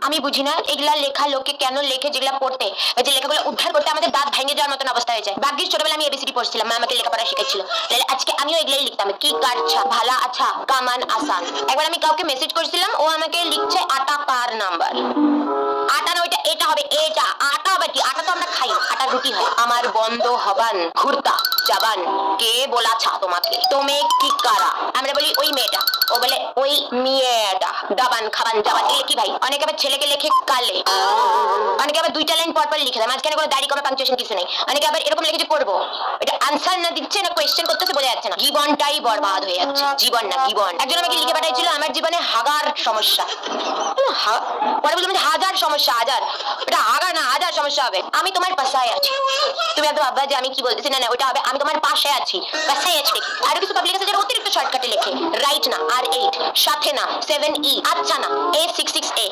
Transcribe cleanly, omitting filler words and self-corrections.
আমি বুঝি না এগুলা লেখা লোকে কেন লেখে, যেগুলা পড়তে যে লেখাগুলো উদ্ধার করতে আমাদের দাঁত ভেঙে যাওয়ার মতন অবস্থা হয়ে যায়। ভাগ্যিস ছোটবেলা আমি এবিসিডি পড়ছিলাম, মা আমাকে লেখাপড়া শিখেছিল, তাহলে আজকে আমিও এগুলাই লিখতাম। কি কারছা, ভালা, আচ্ছা, কামান, আসান। একবার আমি কাউকে মেসেজ করছিলাম, ও আমাকে লিখছে আটা কার নাম্বার। আটা না, ওইটা এটা হবে, এটা আটা হবে কি? আটা তো আমরা খাই, আটার রুটি হয়। আমার বন্ধ হবান ঘুরতা জাবান, কে বলাছা তোমাকে, তুমি কি কারা? আমরা বলি ওই মেয়েটা, ও বলে ওই মেয়েটা। দাবান খাবান জাবান এ কি ভাই? অনেকে আবার ছেলেকে লেখে কালে, অনেকে আবার দুইটা লাইন পর পর লিখে দেয়, মাঝখানে কোনো দাড়ি কমা পাংচুয়েশন কিছু নেই। অনেকে আবার এরকম লিখেছে পড়বো, এটা আনসার না দিচ্ছে না কোয়েশ্চেন করতেছে বোঝা যাচ্ছে না। জীবনটাই বরবাদ হয়ে যাচ্ছে, জীবন না জীবন। একজন আমাকে লিখে পাঠাইছিল আমার জীবনে হাগার সমস্যা। পরে বললাম হাজার সমস্যা, হাজার, এটা হাগা না হাজার সমস্যা হবে। আমি তোমার পাশায় আছি, তুমি একদম ভাববা যে আমি কি বলতেছি, না না ওটা হবে আমি তোমার পাশে আছি, পাশায় আছি। আরো কিছু পাবলিক আছে যারা অতিরিক্ত শর্টকাটে লেখে, রাইট না R8, সাথে না 7E, আচ্ছা না A66A।